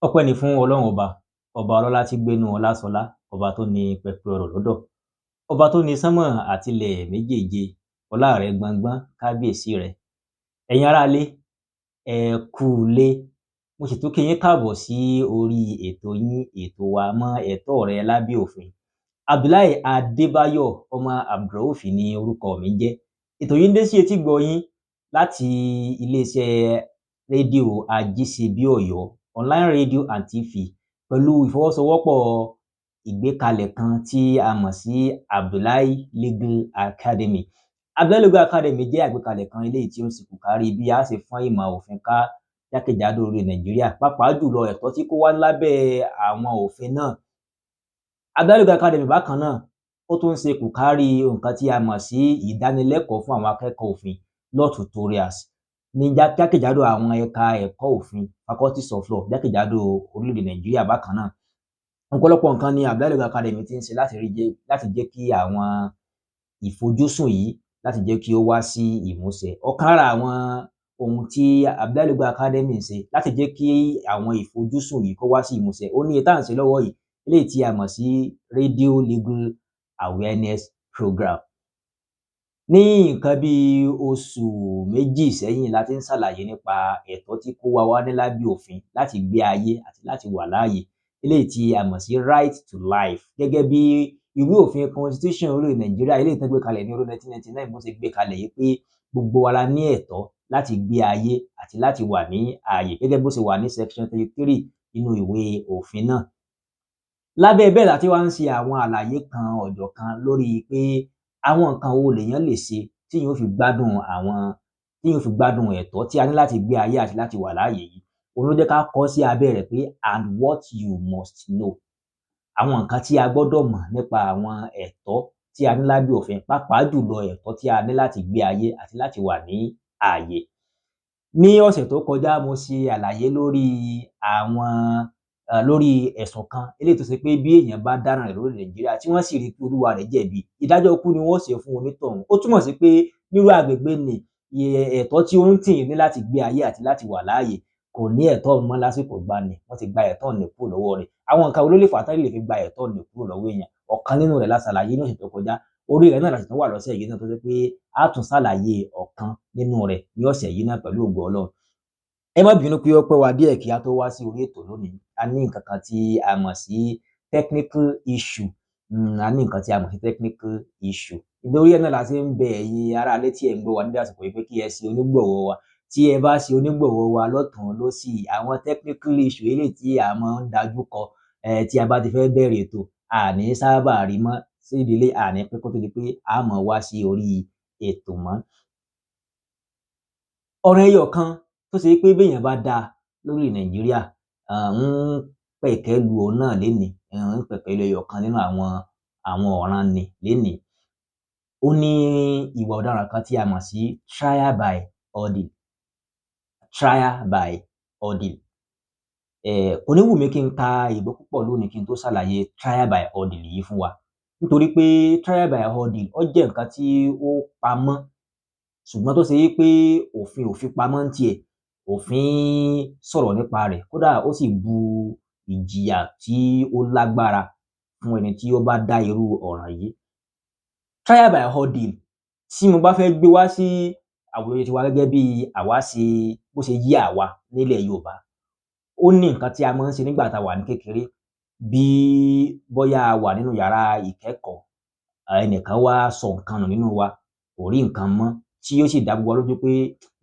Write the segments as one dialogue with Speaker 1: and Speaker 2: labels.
Speaker 1: Ọpẹ́ ni fún Ọlọ́run ọba, ọba ọlọ́lá tí gbénú ọlá sọlá, ọba tó ní pẹpẹ ọrọ̀ lọ́dọ̀, ọba tó ní sánmọ̀ àtilẹ̀ méjèèje, ọlá rẹ̀ gbọngbọ́n, kábíyèsí rẹ̀. Ẹ̀yin aráalé, ẹ kú ilé. Mo sì tún kí yín káàbọ̀ sí orí ètò yín, ètò wa Mọ Ẹ̀tọ́ Rẹ Lábẹ́ Òfin. Abdullahi Adébáyọ̀ ọmọ Abdulrauf ni orúkọ mi jẹ́. Ètò yìí ń dé sí etígbọ̀ọ́ yín láti iléeṣẹ́ rédíò Ajíṣebí Ọ̀yọ́, online radio and TV, pẹ̀lú ìfọwọ́sowọ́pọ̀ ìgbékalẹ̀ kan tí a mọ̀ sí Abdullahi Legal Academy. Abdullahi Legal Academy jẹ́ àgbékalẹ̀ kan eléyìí tí ó sì kù kárí bí a ṣe fọ́n ìmọ̀ òfin ká jákèjádò orílẹ̀ Nàìjíríà, pàápàá jùlọ ẹ̀tọ́ tí kó wá lábẹ́ àwọn òfin náà. Abdullahi Legal Academy bákan náà, ó tún ṣe kù kárí nǹkan tí a mọ̀ sí ìdánilẹ́kọ̀ọ́ fún àwọn akẹ́kọ̀ọ́ òfin, law tutorials, ní jákèjádò àwọn ẹ̀ka ẹ̀kọ́ òfin, faculties of law jákèjádò orílẹ̀-èdè Nàìjíríà bákan náà. Ọ̀pọ̀lọpọ̀ nǹkan ni Abdullahi Legal Academy ti ń ṣe láti jẹ́ kí àwọn ìfojúsùn yìí láti jẹ́ kí ó wá sí ìmúṣẹ. Ọ̀kan lára àwọn ohun tí Abdullahi Legal Academy ń ṣe láti jẹ́ kí àwọn ìfojúsùn yìí kó wá sí ìmúṣẹ, ó ní èyí tá à ń ṣe lọ́wọ́ yìí, eléyìí tí a mọ̀ sí Radio Legal Awareness Program. Ní nǹkan bí oṣù méjì sẹ́yìn la ti ń ṣàlàyé nípa ẹ̀tọ́ tí kó wa wá ní lábẹ́ òfin láti gbé ayé àti láti wà láàyè, eléyìí tí a mọ̀ sí right to life, gẹ́gẹ́ bí ìwé òfin constitution orílẹ̀ Nàìjíríà eléyìí tó gbé kalẹ̀ ní ọdún 1999 bó ṣe gbé kalẹ̀ yìí pé gbogbo wa la ní ẹ̀tọ́ láti gbé ayé àti láti wà ní ààyè, gẹ́gẹ́ bó ṣe wà ní section 33 nínú ìwé òfin náà. Lábẹ́ bẹ́ẹ̀ la ti wá ń ṣe àwọn àlàyé kan ọ̀jọ̀kan lórí pé àwọn nǹkan wo lèèyàn lè ṣe tí yóò fi gbádùn ẹ̀tọ́ tí a ní láti gbé ayé àti láti wà láàyè yìí. Òun ló jẹ́ ká kọ sí abẹ́ rẹ̀ pé and what you must know. Àwọn nǹkan tí a gbọ́dọ̀ mọ̀ nípa àwọn ẹ̀tọ́ tí a ní lábẹ́ òfin, pàápàá jùlọ ẹ̀tọ́ tí a ní láti gbé ayé àti láti wà ní ààyè. Ní ọ̀sẹ̀ tó kọjá, mo ṣe àlàyé lórí ẹ̀sùn kan eléyìí tó ṣe pé bí èèyàn bá dáràn rẹ̀ lórílẹ̀ Nàìjíríà tí wọ́n sì rí pé olúwa rẹ̀ jẹ̀bi, ìdájọ́ ikú ni wọ́n ṣe fún onítọ̀hún. Ó túmọ̀ sí pé nírú àgbègbè ni ẹ̀tọ́ tí ó ń tì ní láti gbé ayé àti láti wà láàyè kò ní ẹ̀tọ́ mọ́ lásìkò ìgbàanì, wọ́n ti gba ẹ̀tọ́ nì kúrò lọ́wọ́ rẹ̀. Àwọn nǹkan wo ló lè fà tán lè fi gba ẹ̀tọ́ nì kúrò lọ́wọ́ èèyàn? Ọ̀kan nínú rẹ̀ la ṣàlàyé ní ọ̀sẹ̀ tó kọjá, orí rẹ̀ náà la sì tún wà lọ́sẹ̀ yìí náà, tó jẹ́ pé a tún ṣàlàyé ọ̀kan nínú rẹ̀ ní ọ̀sẹ̀ yìí náà pẹ̀lú ògo Ọlọ́run. Ẹ má bínú pé ó pẹ́ wá díẹ̀ kí a tó wá sí orí ètò lónìí. A ní nǹkan kan tí a mọ̀ sí technical issue. Technical issue. Nítorí ẹ̀ náà la ṣe ń bẹ ẹ̀yin aráalé tí ẹ̀ ń gbọ́ wa ní àsìkò yìí pé kí ẹ ṣe onígbọ̀wọ́ wa. Tí ẹ bá ṣe onígbọ̀wọ́ wa lọ́tùn lósì, àwọn technical issue eléyìí tí a máa ń dájú kọ tí a bá ti fẹ́ bẹ̀rẹ̀ ètò, a ní sábà rí mọ́ sí ìdílé, a ní pé kó tó di pé a máa wá sí orí ètò mọ́. Ọ̀rọ̀ ẹyọ kan tó ṣe pé béèyàn bá dá lórí Nàìjíríà, ń pẹ̀kẹ́ lu òun náà lénìí, ń pẹ̀kẹ́ lu ẹyọ kan nínú àwọn ọ̀ràn ni lénìí. Ó ní ìwà ọ̀daràn kan tí a mọ̀ sí trial by ordeal. Trial by ordeal. Kò ní wù mí kí n ka ìwé púpọ̀ lónìí kí n tó ṣàlàyé trial by ordeal yìí fún wa, nítorí pé trial by ordeal ó jẹ́ nǹkan tí ó pamọ́, ṣùgbọ́n tó ṣe wí pé òfin ò fi pamọ́ ń tiẹ̀. Òfin sọ̀rọ̀ nípa rẹ̀, kódà ó sì bu ìjìyà tí ó lágbára fún ẹni tí ó bá dá irú ọ̀ràn yìí. Trial by ordeal, tí mo bá fẹ́ gbé wá sí àwùjọ tiwa gẹ́gẹ́ bí bó ṣe yé àwa nílẹ̀ Yorùbá, ó ní nǹkan tí a máa ń ṣe nígbà tá a wà ní kékeré. Bí bóyá a wà nínú yàrá ìkẹ́kọ̀ọ́, ẹnìkan wá sọ nǹkan nù nínú wa, kò rí nǹkan mọ́, tí ó sì dá gbogbo wa lójú pé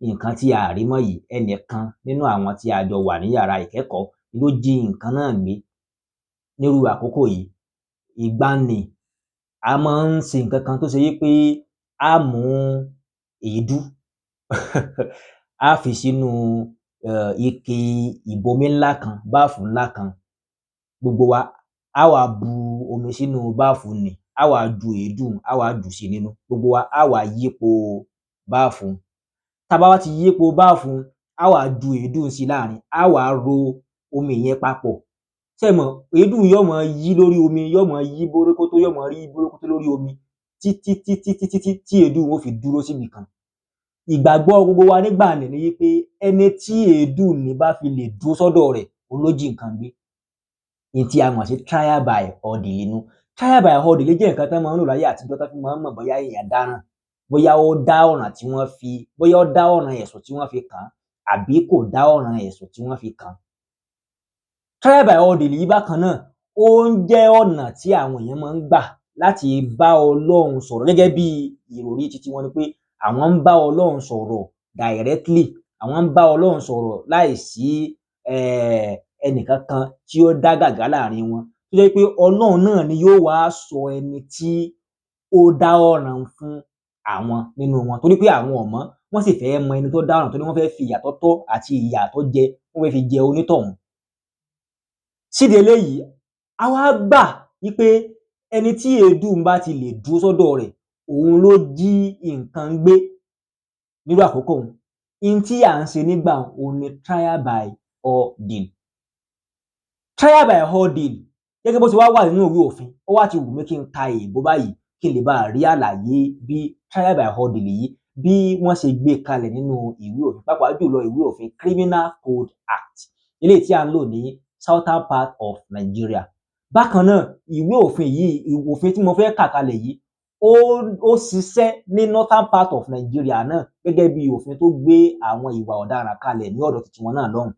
Speaker 1: nǹkan tí a rí mọ́ yìí, ẹnìkan nínú àwọn tí a jọ wà ní yàrá ìkẹ́kọ̀ọ́ ló jí nǹkan náà gbé. Nírú àkókò yìí, ìgbàanì a máa ń ṣe nǹkan kan tó ṣe wí pé a mú èédú a fi sínú ike ìbomi ńlá kan, báàfù ńlá kan. Gbogbo wa a wá bu omi sínú báàfù nì, a wá ju èédú, a wá jù sí nínú. Gbogbo wa a wá yípo báàfù. Tá bá wá ti yípo báàfù, a wá ju èédú sí láàrin, a wá ro omi yẹn papọ̀. Ṣé ẹ mọ̀, èédú yóò máa yí lórí omi, yóò máa yí bórókótó, yóò máa yí bórókótó lórí omi títí tí èédú ó fi dúró síbì kan. Ìgbàgbọ́ gbogbo wa nígbà ni wípé ẹni tí èédú ní bá fi lè dúró sọ́dọ̀ rẹ̀, òun ló jí nǹkan gbé. Ní tí a mọ̀ sí trial by ordeal nínú. Trial by ordeal jẹ́ nǹkan tí wọ́n máa ń lò láyé àtijọ́ tó fi máa ń mọ̀ bóyá èèyàn dáràn, bóyá ó dá ọ̀ràn ẹ̀sùn tí wọ́n fi kàn án àbí kò dá ọ̀ràn ẹ̀sùn tí wọ́n fi kàn án. Trial by ordeal yìí bákan náà ó ń jẹ́ ọ̀nà tí àwọn èèyàn máa ń gbà láti bá Ọlọ́run sọ̀rọ̀ gẹ́gẹ́ bí ìròrí titi wọn ni pé àwọn ń bá Ọlọ́run sọ̀rọ̀ directly, àwọn ń bá Ọlọ́run sọ̀rọ̀ láìsí ẹnìkankan tí ó dá gàgá láàrin wọn, tó jẹ́ pé Ọlọ́run náà ni yóò wá sọ ẹni tí ó dá ọ̀ràn fún àwọn nínú wọn, torí pé àwọn ò mọ̀, wọ́n sì fẹ́ mọ ẹni tó dá ọ̀ràn, torí wọ́n fẹ́ fi ìyà tó tọ́ àti ìyà tó jẹ wọ́n fẹ́ fi jẹ onítọ̀hún. Sídìí eléyìí, a wá gbà wípé ẹni tí èédú bá ti lè dúró sọ́dọ̀ rẹ̀, òun ló jí nǹkan gbé nírú àkókò òun. Ihun tí à ń ṣe nígbà òun ni trial by ordeal. Trial by ordeal gẹ́gẹ́ bó ṣe wá wà nínú ìwé òfin, ó wá ti wù mí kí n ka èèbó báyìí kí n lè bá rí àlàyé bí trial by ordeal yìí bí wọ́n ṣe gbé kalẹ̀ nínú ìwé òfin, pàápàá jùlọ ìwé òfin Criminal Code Act, eléyìí tí à ń lò ní southern part of Nigeria. Bákan náà, ìwé òfin yìí, òfin tí mo fẹ́ kà kalẹ̀ yìí, ó ṣiṣẹ́ ní northern part of Nigeria náà gẹ́gẹ́ bí òfin tó gbé àwọn ìwà ọ̀daràn kalẹ̀ ní ọ̀dọ̀ titi wọn náà lọ́hùn.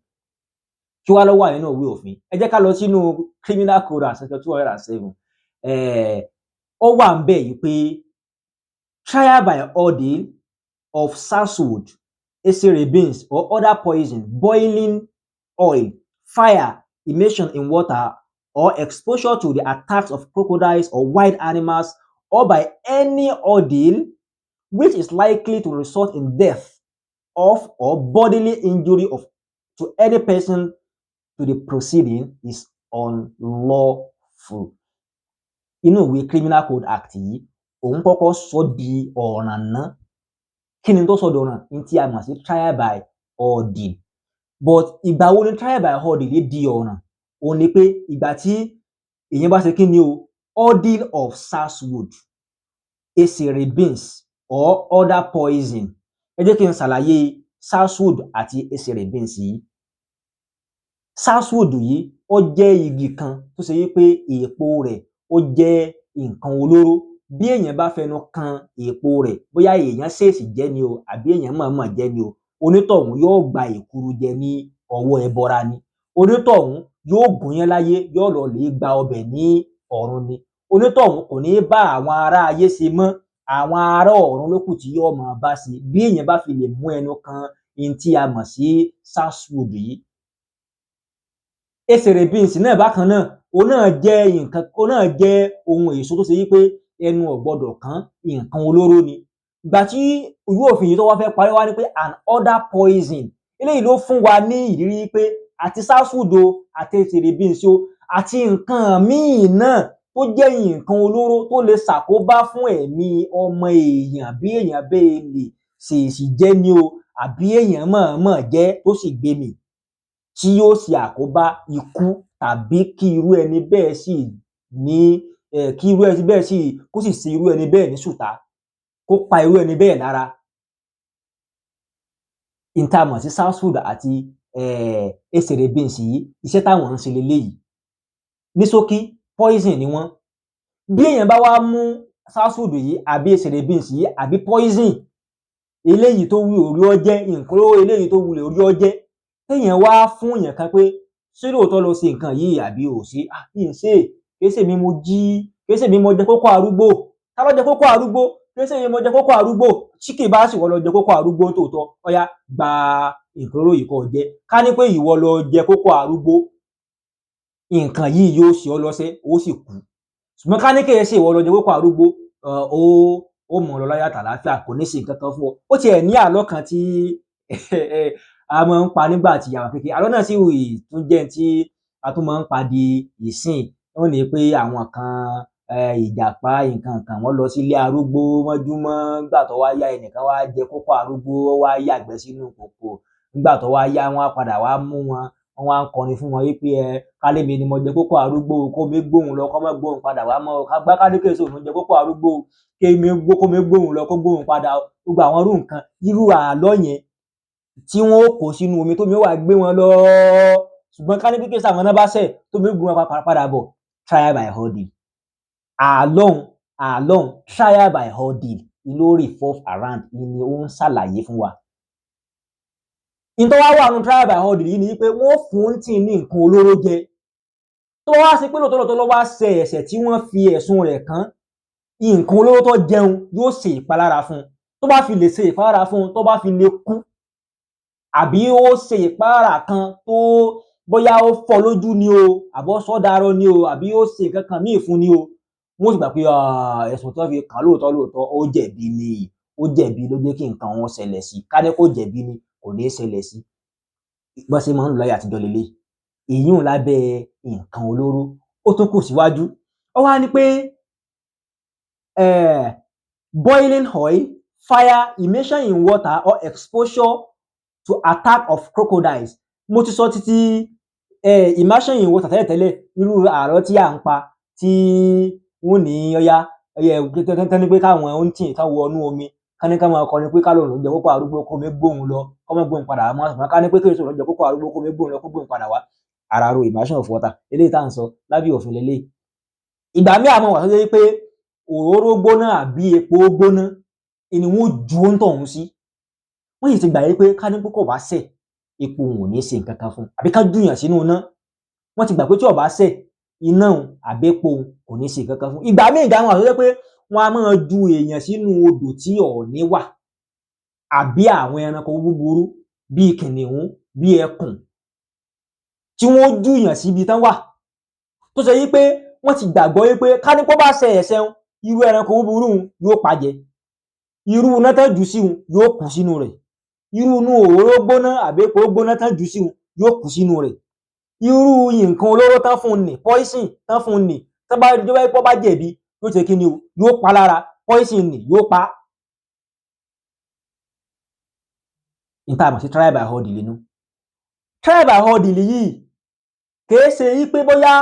Speaker 1: Kí wá ló wà nínú ìwé òfin? Ẹ jẹ́ ká lọ sínú Criminal Code Act section 207. Ó wà ńbẹ̀ yìí pé trial by ordeal of sarsued, esere beans or other poison, boiling oil, fire, immersion in water, or exposure to the attacks of crocodiles or wild animals, or by any ordeal which is likely to result in death of or bodily injury to any person to the proceeding is unlawful. Inú ìwé Criminal Code Act yìí, òun kọ́kọ́ sọ di ọ̀ràn náà. Kí ni tó sọ di ọ̀ràn? Ní tí a mọ̀ sí trial by ordeal. But ìgbà wo ni trial by ordeal di ọ̀ràn? Òun ni pé ìgbà tí èèyàn bá ṣe kí ni o, ordeal of sarsued, esere beans or other poison. Ẹ jẹ́ kí n ṣàlàyé sarsued àti esere beans yìí. Sarsued yìí ó jẹ́ igi kan tó ṣe wípé èèpo rẹ̀ ó jẹ́ nǹkan olóró. Bí èèyàn bá fẹnu kan èèpo rẹ̀, bóyá èèyàn ṣèèṣì jẹ ni o àbí èèyàn mọ̀ọ́mọ̀ jẹ ni o, onítọ̀hún yóò gba èkuru jẹ ní ọwọ́ ẹbọra ni. Onítọ̀hún yóò gúnyán láyé, yóò lọ lè gba ọbẹ̀ ní ọ̀run ni. Onítọ̀hún kò ní bá àwọn ará ayé ṣe mọ́, àwọn ará ọ̀run ló kù tí yóò máa bá ṣe bí èèyàn bá fi lè mú ẹnu kan ihun tí a mọ̀ sí sarsued yìí. Esere beans náà bákan náà, òun náà jẹ́ ohun èso tó ṣe wípé ẹnu ò gbọdọ̀ kàn, nǹkan olóró ni. Ìgbà tí ìwé òfin yìí tó wá fẹ́ parí wá ní pé and other poison. Eléyìí ló fún wa ní ìrírí pé àti sarsued o àti esere beans o àti nǹkan míì náà tó jẹ́ nǹkan olóró tó lè ṣàkóbá fún ẹ̀mí ọmọ èèyàn bí èèyàn bẹ́ẹ̀ lè ṣèèṣì jẹ ni o àbí èèyàn mọ̀ọ́mọ̀ jẹ tó sì gbé mì, tí yóò ṣe àkóbá ikú tàbí kí irú ẹni bẹ́ẹ̀ sì kó sì ṣe irú ẹni bẹ́ẹ̀ ní ṣùtá, kó pa irú ẹni bẹ́ẹ̀ lára. Ihun tá a mọ̀ sí sarsued àti esere beans yìí, iṣẹ́ táwọn ń ṣe leléyìí. Ní ṣókí, poison ni wọ́n. Bí èèyàn bá wá mú sarsued yìí àbí esere beans yìí àbí poison eléyìí tó wù orí ọ jẹ́, nǹkan olóró eléyìí tó wulẹ̀ orí ọ jẹ́, téèyàn wá fún èèyàn kan pé ṣé lóòótọ́ ló ṣe nǹkan yìí àbí ò ṣe? Kì í ṣe, kì í ṣe mi mo jí, kì í ṣe mi mo jẹ kókó arúgbó. Ta ló jẹ kókó arúgbó? Kì í ṣe mi mo jẹ kókó arúgbó. Tí kì í bá sì wọ́n lọ jẹ kókó arúgbó tòótọ́, ọ̀yá gba nǹkan olóró yìí kó jẹ. Ká ní pé ìwọ lọ jẹ kókó arúgbó, nǹkan yìí yóò ṣe ọ́ lọ́sẹ̀, ó sì kú. Ṣùgbọ́n ká ní kì í ṣe ìwọ lọ jẹ kókó arúgbó, ó mọ̀ lọ láyọ̀ àtàlàáfíà, kò ní ṣe nǹkan kan fún ọ. Ó tiẹ̀ ní àlọ́ kan tí a máa ń pa nígbà tí a wà kékeré. Àlọ́ náà sì tún jẹ́ tí a tún máa ń pa di ìsìn. Wọ́n ní pé àwọn kan ìjàpá nǹkan kan wọ́n lọ sí ilé arúgbó mọ́júmọ́, nígbà tó wá yá ẹnìkan wá jẹ kókó arúgbó, ó wá yàgbẹ́ sínú kòkò. Nígbà tó wá yá wọ́n á padà wá mú wọn, wọ́n wá ń kọrin fún wọn wípé kálémi ni mo jẹ kókó arúgbó, kó mi gbóhùn lọ, kó má gbóhùn padà wá mọ́, gbá kádékèsè òun jẹ kókó arúgbó, kó mi gbóhùn lọ, kó gbóhùn padà. Gbogbo àwọn irú nǹkan, irú àlọ́ yẹn tí wọ́n ó kó sínú omi tómi ó wá gbé wọn lọ ṣùgbọ́n ká ní pé kéésì àwọn náà bá ṣẹ̀ tó mi gun wọn padà bọ̀ trial by ordeal along trial by ordeal ló revolve around ni ó ń ṣàlàyé fún wa. Ìtọ́ wá wà nínú trial by ordeal yìí ni pé wọ́n fún tí ní nǹkan olóró jẹ tó wá sí pé lóòótọ́ ló wá ṣe ẹ̀ṣẹ̀ tí wọ́n fi ẹ̀sùn rẹ̀ kàn nǹkan olóró tó jẹun yóò ṣe ìpalára fún tó bá fi lè ṣe ìpalára fún tó bá fi lè kú àbí ó ṣe ìpalára kan tó bóyá ó fọ́ lójú ni o àbọ̀ sọ́darọ ni o àbí ó ṣe nǹkan kan míì fún ni o wọ́n sì gbà pé ẹ̀sùn tó fi kàn lóòótọ́ ó jẹ̀bi ni ó jẹ̀bi ló jẹ́ kí nǹkan wọn ṣẹlẹ̀ sí ká ní kó jẹ̀bi ni kò ní ṣẹlẹ̀ sí bọ́n ṣe máa ń lò láyé àtijọ́ lélẹ̀ èyí ń lábẹ́ nǹkan olóró ó tún kù síwájú ó wá ní pé boiling oil fire immersion in water or exposure to attack of crocodiles mo ti sọ títí immersion in water tẹ́lẹ̀ irú àárọ̀ tí à ń pa tí wọ́n ní ọya kẹ́kẹ́ ní pé káwọn ohun tí nǹkan wọnú omi ká ní ká máa kọrin pé ká lòun jẹ kókó arúgbó kó mi gbóhùn lọ kó má gbóhùn padà wá mọ́ ká ní pé kéèso lọ́jọ́ kókó arúgbó kó mi gbóhùn lọ kó gbóhùn padà wá ara ro immersion of water eléyìí tá à ń sọ lábẹ́ òfin lélẹ̀ ìgbà míì àmọ́ wà tó jẹ́ pé òróró gbóná àbí epo gbóná ni wọ́n ju ohun tọ̀hún sí wọ́n sì ti gbà yí pé ká ní pé kò bá ṣẹ̀ epo wọn ò ní ṣe nǹkan kan fún àbí ká júyàn sínú iná wọ́n ti gbà pé tí ó bá ṣẹ̀ iná àbí epo kò ní ṣe nǹkan kan fún ìgbà míì ìdáhùn àti pé wọ́n á máa ju èèyàn sínú odò tí ọ̀ọ̀ni wà àbí àwọn ẹranko búburú bíi kìnìún bíi ẹkùn tí wọ́n júyàn síbi tán wà tó ṣe yí pé wọ́n ti gbàgbọ́ yí pé ká ní pé bá ṣe ẹ̀ṣẹ̀ irú ẹranko búburú yóò pàjẹ́ irú iná tán jù sí yóò kú sínú rẹ̀ irú inú òróró gbóná àbí epo gbóná tán jù sí yóò kú sínú rẹ̀ irú nǹkan olóró tán fún ni poison tán fún ni tán bá jọba ipò bá jẹ̀bi yóò ṣe kí ni o yóò pa lára poison ni yóò pa. Níta àmọ̀ sí trial by ordeal nínú trial by ordeal yìí kìí ṣe yí pé bóyá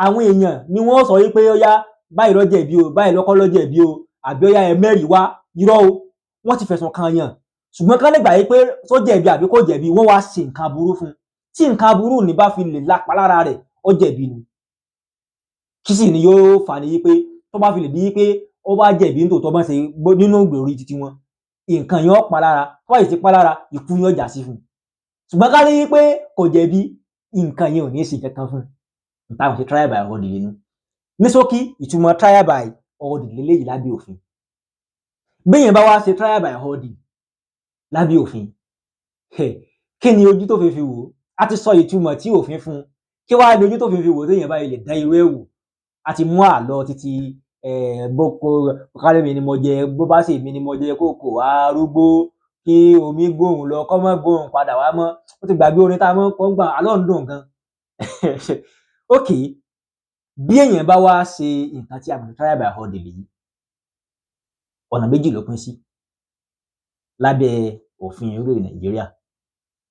Speaker 1: àwọn èèyàn ni wọ́n sọ yí pé ó yá báyìí ló jẹ̀bi o báyìí lọ́kọ́ ló jẹ̀bi o àbí ó yá ẹ mẹ́rìí wá irọ́ o wọ́n ti fẹ̀sùn kan yàn ṣùgbọ́n ká lè gbà yí pé tó jẹ̀bi àbí kò jẹ̀bi wọ́n wá ṣe nǹkan aburú fún tí nǹkan aburú ní bá fi lè lápa lára rẹ̀ ó jẹ̀bi ni kí sì ni yóò fà ní yí pé tó bá fi lè di yí pé ó bá jẹ̀bi nítòótọ́ bá ṣe nínú ìgbèrò títí wọn nǹkan yẹn ó pa lára tó bá yìí ti pa lára ikú yóò jà sí fún ṣùgbọ́n ká ní pé kò jẹ̀bi nǹkan yẹn ò ní ṣe kankan fún níta àmọ̀ sí trial by ordeal nínú ní ṣókí ìtumọ̀ trial by ordeal lélẹ́yìí lábẹ́ òfin béèyàn bá wá ṣe trial by ordeal lábẹ́ òfin kí ni ojú tó fi wò á ti sọ ìtumọ̀ tí òfin fún kí wàá ní ojú tó fi wò téèyàn bá lè dá irú ẹ̀ wò á ti mú àlọ́ títí boko kálẹ̀ mi ni mo jẹ bó bá sì mi ni mo jẹ kókò arúgbó kí omi gbóhùn lọ kọ́ mọ́ gbóhùn padà wá mọ́ ó ti gbàgbé orin tá a mọ́ kọ́ ń gbà àlọ́ ń dùn gan ok bí èèyàn bá wá ṣe nǹkan tí a mọ̀ ní trial by ordeal yìí ọ̀nà méjì ló pín sí lábẹ́ òfin orílẹ̀ Nàìjíríà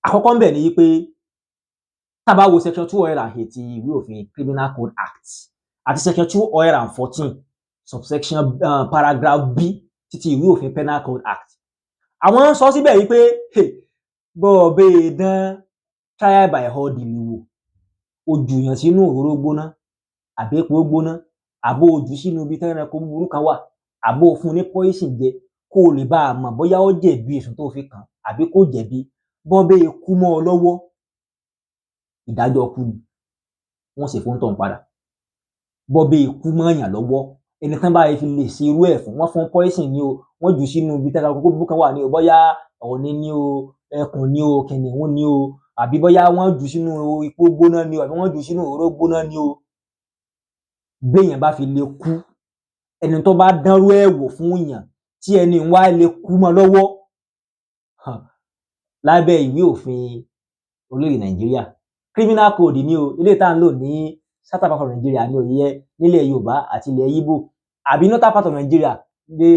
Speaker 1: àkọ́kọ́ ń bẹ̀ ni pé tá bá wo section 208 ti ìwé òfin Criminal Code Act àti section 214 subsection paragraph B títí ìwé òfin Penal Code Act àwọn sọ síbẹ̀ yìí pé bọ́ọ̀ bẹ́ẹ̀ dán trial by ordeal wò ó jùyàn sínú òróró gbóná àbí epo gbóná àbó ojú sínú ibi tẹ́ranko búburú kan wà àbó fún ní poison jẹ kó o lè bá a mọ̀ bóyá ó jẹ̀bi ẹ̀sùn tó fi kàn àbí kò jẹ̀bi bọ́n bẹ́ẹ̀ kú mọ́ ọ lọ́wọ́ ìdájọ́ kú ni wọ́n sì fún tọ̀hún padà bọ́n bẹ́ẹ̀ kú mọ́ èèyàn lọ́wọ́ ẹni tán báyìí fi lè ṣe irú ẹ̀ fún wọ́n fún poison ni o wọ́n jù sínú ibi tẹ́ranko búburú kan wà ní o bóyá ọ̀ọ̀ni ni o ẹkùn ni o kìnìún ni o àbí bóyá wọ́n jù sínú epo gbóná ni o àbí wọ́n jù sínú òróró gbóná ni o béèyàn bá fi lè kú ẹni tó bá dánrú ẹ̀ wò fún èèyàn tí ẹni ń wá lè kú mọ́ lọ́wọ́ lábẹ́ ìwé òfin orílẹ̀ Nàìjíríà criminal code ni o eléyìí tá à ń lò ní southern part of Nigeria ní òye nílẹ̀ Yorùbá àti ilẹ̀ Igbo àbí northern part of Nigeria ní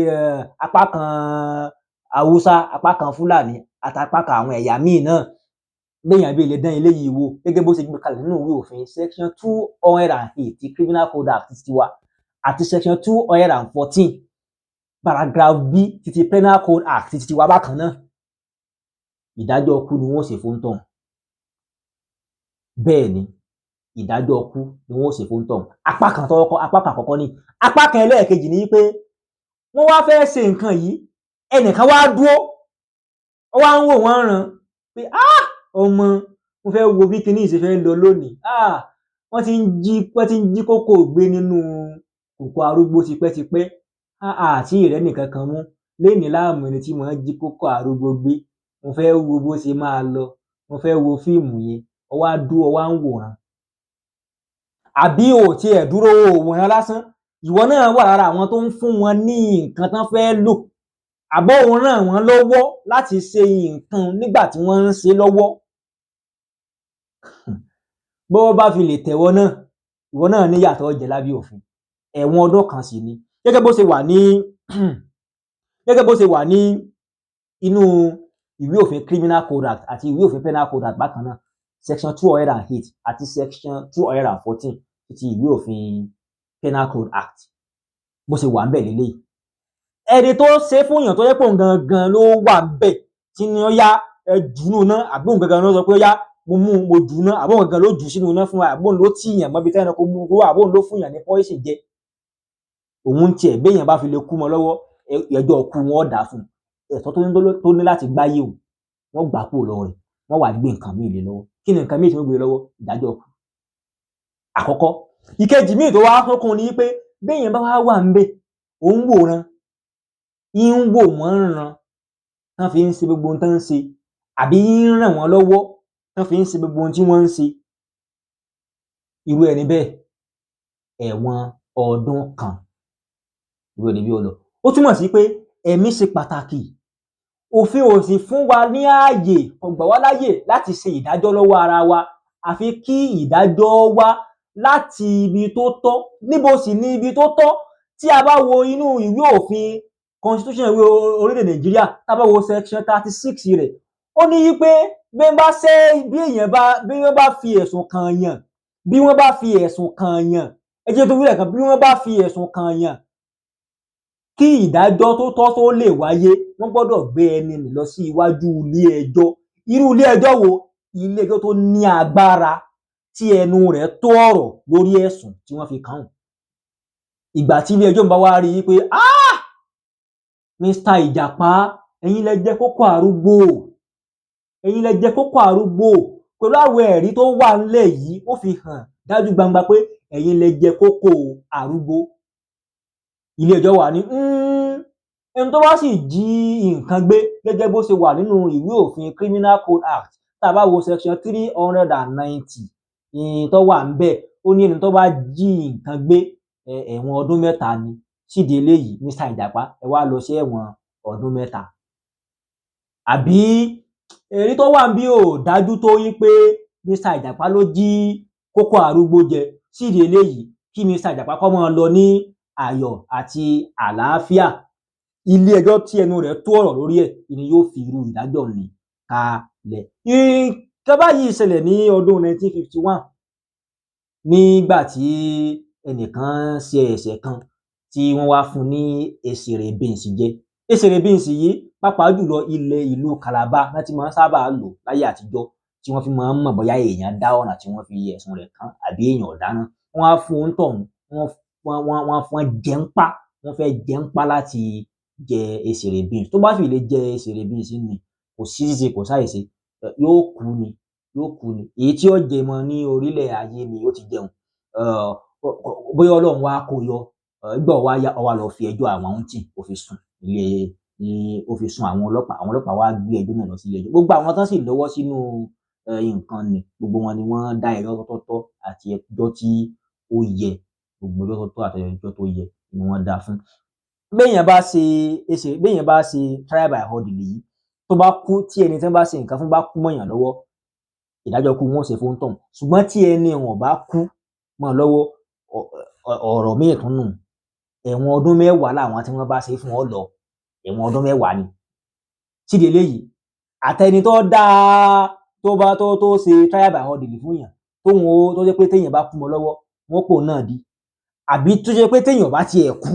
Speaker 1: apá kan Haúsá apá kan Fúlàní àti apá kan àwọn ẹ̀yà míì náà béèyàn bí lè dán eléyìí wò gẹ́gẹ́ bó ṣe gbé kalẹ̀ nínú ìwé òfin section 208 ti Criminal Code Act tiwa àti section 214 paragraph B ti Penal Code Act tiwa bákan náà ìdájọ́ kú ni wọ́n ṣe fún tán bẹ́ẹ̀ ni ìdájọ́ ọkú ni wọ́n ṣe fún tọ̀hún. Apá kan àkọ́kọ́ ni. Apá kan ẹlẹ́ẹ̀kejì ni pé wọ́n wá fẹ́ ṣe nǹkan yìí, ẹnìkan wá dúró, ó wá ń wò wọ́n ràn pé ọmọ mo fẹ́ wo bí kinní ṣe fẹ́ lọ lónìí. Wọ́n ti ń jí kókò gbé nínú kòkó arúgbó tipẹ́tipẹ́. Àti ìrẹ́nì kankan mú. Lénìí láàmú ẹni tí máa ń jí kókò arúgbó gbé. Mo fẹ́ wo bó ṣe máa lọ. Mo fẹ́ wo fíìmù yẹn. Ó wá dúró, ó wá ń wòran. Àbí ò tiẹ̀ dúró o wòran lásán. Ìwọ náà wà lára àwọn tó ń fún wọn ní nǹkan tán fẹ́ lò. Àbọ̀ o ràn wọ́n lọ́wọ́ láti ṣe nǹkan nígbà tí wọ́n ń ṣe lọ́wọ́. Bọ́wọ́ bá fi lè tẹ̀wọ́ náà, ìwọ náà níyà tó jẹ lábẹ́ òfin. Ẹ̀wọ̀n ọdún kan sì ni. Gẹ́gẹ́ bó ṣe wà ní inú ìwé òfin Criminal Code Act àti ìwé òfin Penal Code Act bákan náà, Section 208 àti Section 214 ti ìwé òfin Penal Code Act. Bó ṣe wà ńbẹ̀ leléyìí. Ẹni tó ṣe fún èèyàn tó jẹ́ pé òun gangan ló wà ńbẹ̀ tí ní ó yá ẹ jù nínú iná, àbí òun gangan ló sọ pé ó yá mo jù iná, àbí òun gangan ló jù sínú iná fún wa, àbí òun ló tìyàn mọ́bi tẹ́ran kó mú kó wà, àbí òun ló fún yàn ní poison jẹ. Òun tiẹ̀ béèyàn bá fi lè kú mọ́ lọ́wọ́, ẹjọ́ ikú wọn ó dà fún un. Ẹ̀tọ́ tó ní láti gbáyé o, wọ́n gbà kúrò lọ́wọ́ rẹ̀, wọ́n wá gbé nǹkan míì lé lọ́wọ́. Kí ni nǹkan míì tí wọ́n gbé lọ́wọ́? Ìdájọ́ ikú. Àkọ́kọ́. Ìkejì míì tó wá fún kún ni pé béèyàn bá wá wà ńbẹ̀, ó ń wòran, ń wò wọ́n ràn tán fi ń ṣe gbogbo ohun tán ń ṣe, àbí ń ràn wọ́n lọ́wọ́ tán fi ń ṣe gbogbo ohun tí wọ́n ń ṣe. Irú ẹni bẹ́ẹ̀, ẹ̀wọ̀n ọdún kan. Irú ẹni bí ó lọ. Ó túmọ̀ sí pé ẹ̀mí ṣe pàtàkì. Òfin ò sì fún wa ní ààyè, kò gbà wá láyè láti ṣe ìdájọ́ lọ́wọ́ ara wa. Àfi kí ìdájọ́ wá láti ibi tó tọ́. Níbo sì ni ibi tó tọ́? Tí a bá wo inú ìwé òfin Constitution ìwé orílẹ̀-èdè Nàìjíríà, tá bá wo Section 36 rẹ̀, ó ní wípé bí wọ́n bá fi ẹ̀sùn kànyàn, bí wọ́n bá fi ẹ̀sùn kànyàn, ẹ jẹ́ tó wí lẹ́ẹ̀kan, bí wọ́n bá fi ẹ̀sùn kànyàn, kí ìdájọ́ tó tọ́ tó lè wáyé, wọ́n gbọ́dọ̀ gbé ẹni nì lọ sí iwájú ilé ẹjọ́. Irú ilé ẹjọ́ wo? Ilé ẹjọ́ tó ní agbára tí ẹnu rẹ̀ tó ọ̀rọ̀ lórí ẹ̀sùn tí wọ́n fi kàn án. Ìgbà tí ilé ẹjọ́ ń bá wá rí wípé Mr. Ìjàpá, ẹ̀yin lẹ jẹ kókó arúgbó. Ẹ̀yin lẹ jẹ kókó arúgbó. Pẹ̀lú àwọn ẹ̀rí tó wà ńlẹ̀ yìí, ó fi hàn dájú gbangba pé ẹ̀yin lẹ jẹ kókó arúgbó. Ilé ẹjọ́ wá ní ẹni tó bá sì jí nǹkan gbé gẹ́gẹ́ bó ṣe wà nínú ìwé òfin Criminal Code Act, tá bá wo Section 390 tó wà ńbẹ̀, ó ní ẹni tó bá jí nǹkan gbé ẹ̀wọ̀n ọdún 3 ni. Sídìí eléyìí, Mr. Ìjàpá, ẹ wá lọ sí ẹ̀wọ̀n ọdún 3. Àbí èrí tó wà ńbí ò dájú tó yín pé Mr. Ìjàpá ló jí kókó arúgbó jẹ. Sídìí eléyìí, kí Mr. Ìjàpá kó máa lọ ní ayọ̀ àti àlàáfíà. Ilé ẹjọ́ tí ẹnu rẹ̀ tó ọ̀rọ̀ lórí ẹ̀ ni yóò fi irú ìdájọ́ ní kalẹ̀. Nǹkan báyìí ṣẹlẹ̀ ní ọdún 1951 nígbà tí ẹnìkan ṣe ẹ̀ṣẹ̀ kan tí wọ́n wá fún ní èsèrè bíǹsì jẹ. Èsèrè bíǹsì yìí pàápàá jùlọ ìlú Calabar láti máa ń sábà lò láyé àtijọ́, tí wọ́n fi máa ń mọ̀ bóyá èèyàn dá ọ̀ràn tí wọ́n fi ẹ̀sùn rẹ̀ kàn àbí èèyàn ò dáná. Wọ́n á fún òǹtọ̀hún, wọ́n jẹ́ ń pa, wọ́n fẹ́ jẹ́ ń pa láti jẹ èsèrè bíǹsì. Tó bá fi lè jẹ èsèrè bíǹsì ni kò sí ṣíṣe kò sáìṣe, yóò kú ni. Èyí tí ó jẹ mọ́ ní orílẹ̀ ayé ni ó ti jẹun. Bóyá Ọlọ́run wá kó yọ, nígbà ó wá yá, ó wá lọ fi ẹjọ́ àwọn hunting ó fi sùn àwọn ọlọ́pàá wá gbé ẹjọ́ náà lọ sí ilé ẹjọ́. Gbogbo àwọn tán sì lọ́wọ́ sínú nǹkan ni gbogbo wọn ni wọ́n dá ẹjọ́ tó tọ́ àti ẹjọ́ tí ó yẹ, gbogbo ẹjọ́ tó tọ́ àti ẹjọ́ tó yẹ ni wọ́n dá fún. Béèyàn bá ṣe trial by ordeal yìí, tó bá kú, tí ẹni tí wọ́n bá ṣe nǹkan fún bá kú mọ́yàn lọ́wọ́, ìdájọ́ ikú wọn ó ṣe fún tọ̀hún. Ṣùgbọ́n tí ẹni wọn bá kú mọ́ lọ́wọ́, ọ̀rọ̀ míì tún nù. Ẹ̀wọ̀n ọdún 10 làwọn tí wọ́n bá ṣe fún ọ lọ. Ẹ̀wọ̀n ọdún 10 ni. Sídìí eléyìí, àtẹni tó ṣe trial by ordeal fún yàn, tó jẹ́ pé téèyàn bá kú mọ́ lọ́wọ́, wọ́n pò náà di. Àbí tó jẹ́ pé téèyàn bá tiẹ̀ kú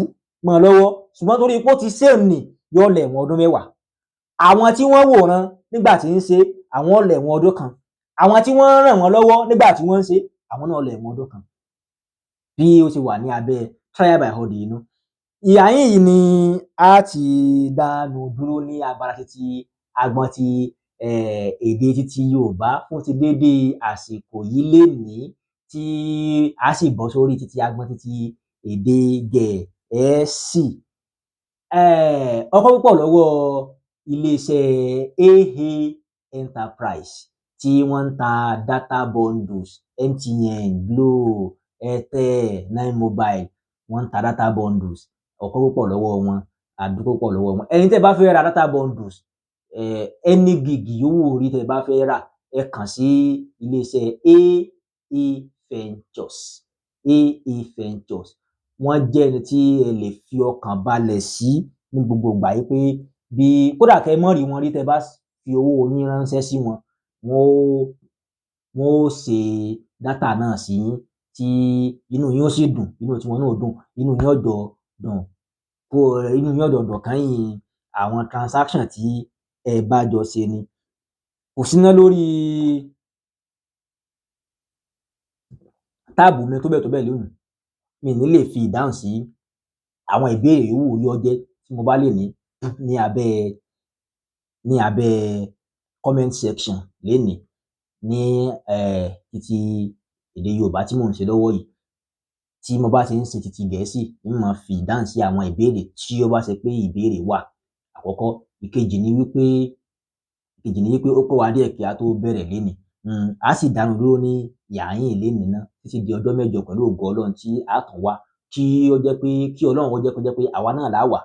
Speaker 1: mọ́ lọ́wọ́, ṣùgbọ́n torí pé ó ti ṣe nì, yóò lẹ̀wọ̀n ọdún 10. Àwọn tí wọ́n wòran nígbà tí ń ṣe, àwọn lẹ̀wọ̀n ọdún kan. àwọn tí wọ́n ràn wọ́n lọ́wọ́ nígbà tí wọ́n ń ṣe àwọn náà lọ ẹ̀wọ̀n ọdún kan bí ó ṣe wà ní abẹ́ trial by order inú. Ìhà yìí ni a ti dánu dúró ní abala títí agbọn ti èdè títí Yorùbá fún ti dédé àsìkò yìí lénìí tí a sì bọ́ sórí títí agbọn títí èdè Gẹ̀ẹ́sì. Ọpẹ́ púpọ̀ lọ́wọ́ iléeṣẹ́ AA Enterprise tí wọ́n ń ta data bundles, MTN, Glo, Airtel, 9mobile wọ́n ń ta data bundles. Ọpẹ́ púpọ̀ lọ́wọ́ wọn, a dúpẹ́ púpọ̀ lọ́wọ́ wọn. Ẹ̀yin tẹ́ bá fẹ́ ra data bundles, any gig yòówù orí tẹ́ bá fẹ́ rà, ẹ kàn sí iléeṣẹ́ AA Ventures. AA Ventures wọ́n jẹ́ ẹni tí ẹ lè fi ọkàn balẹ̀ sí ní gbogbo ìgbà yìí pé bí kódà kẹ́ mọ́ rí wọn rí tẹ́ bá fi owó yín ránṣẹ́ sí wọn, wọ́n ó ṣe data náà sí yín tí inú yín ó sì dùn, inú tiwọn náà ó dùn, inú yín ó jọ dùn, inú yín ó jọ dùn kẹ́yìn àwọn transaction tí ẹ bá jọ ṣe ni. Kò síná lórí táàbù mi tó bẹ́ẹ̀ lónìí. Mi ní lè fi ìdáhùn sí àwọn ìbéèrè yòówù orí ó jẹ́ tí mo bá lè ní abẹ́ comment section lénìí ní títí èdè Yorùbá tí mò ń ṣe lọ́wọ́ yìí. Tí mo bá ti ń ṣe títí Gẹ̀ẹ́sì, n máa fi ìdáhùn sí àwọn ìbéèrè tí ó bá ṣe pé ìbéèrè wà. Àkọ́kọ́. Ìkejì ni wípé ó pẹ́ wá díẹ̀ kí a tó bẹ̀rẹ̀ lénìí. A sì dánu dúró ní ìhà yìí lénìí náà títí di ọjọ́ mẹ́jọ pẹ̀lú ògo Ọlọ́run tí a tún wá kí Ọlọ́run ó jẹ́ kó jẹ́ pé àwa náà la wà,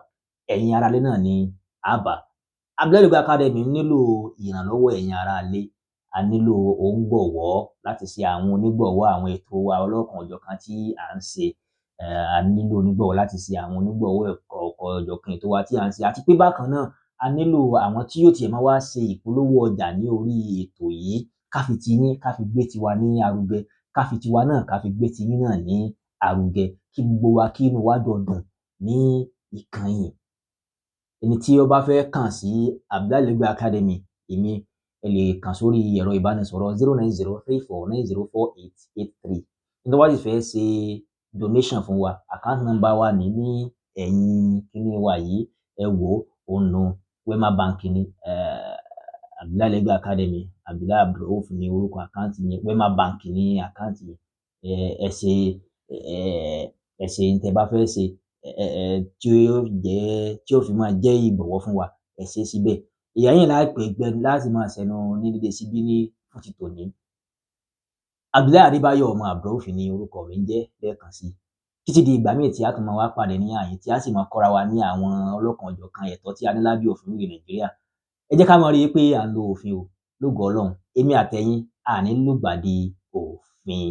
Speaker 1: ẹ̀yin aráalé náà ni a bá. Abdullahi Gboyega Academy nílò ìrànlọ́wọ́ ẹ̀yin aráalé. A nílò òǹgbọ̀wọ́ láti ṣe àwọn onígbọ̀wọ́ àwọn ètò wa ọlọ́kan òjọ̀kan tí à ń ṣe. A nílò onígbọ̀wọ́ láti ṣe àwọn onígbọ̀wọ́ ẹ̀kọ́ ọ̀kan òjọ̀kan ètò wa tí à ń ṣe. Àti pé bákan náà a nílò àwọn tí yóò tiẹ̀ máa wá ṣe ìpolówó ọjà ní orí ètò yìí. Ká fi ti yín, ká fi gbé tiwa ní arugẹ. Ká fi tiwa náà, ká fi gbé ti yín náà ní arugẹ. Kí gbogbo wa kí inú wa jọ dùn ní ìkànnì. Ẹni tí ó bá fẹ́ kàn sí Abdullahi Gboyega Academy, èmi ẹ lè kàn sórí ẹ̀rọ ìbánisọ̀rọ̀ 09034904883. Ẹni tó bá sì fẹ́ ṣe donation fún wa, account number wa ní ẹ̀yìn kíní wa yìí, ẹ wò ó nu Wema Bank ní Abdullahi Gboyega Academy, Abdullahi Abdulrauf ní orúkọ àkáǹtì yẹn, Wema Bank ní àkáǹtì yẹn. Ẹ ṣe ní tẹ́ bá fẹ́ ṣe tí ó fi máa jẹ́ ìbọ̀wọ̀ fún wa, ẹ ṣe síbẹ̀. Ìhà yìí láti máa ṣẹnu ní dédé síbí ní fún ti tòní. Abdullahi Adébáyọ̀ ọmọ Abdulrauf ní orúkọ mi ń jẹ́ lẹ́ẹ̀kan sí. Títí di ìgbà míì tí a tún máa wá pàdé ní àyè tí a sì máa kọ́ra wa ní àwọn ọlọ́kan òjọ̀kan ẹ̀tọ́ tí a ní lábẹ́ òfin orílẹ̀ Nàìjíríà. Ẹ jẹ́ ká máa rí i pé à ń lo òfin o. Lógo Ọlọ́run, èmi àtẹ̀yin a ní lùgbàdì òfin.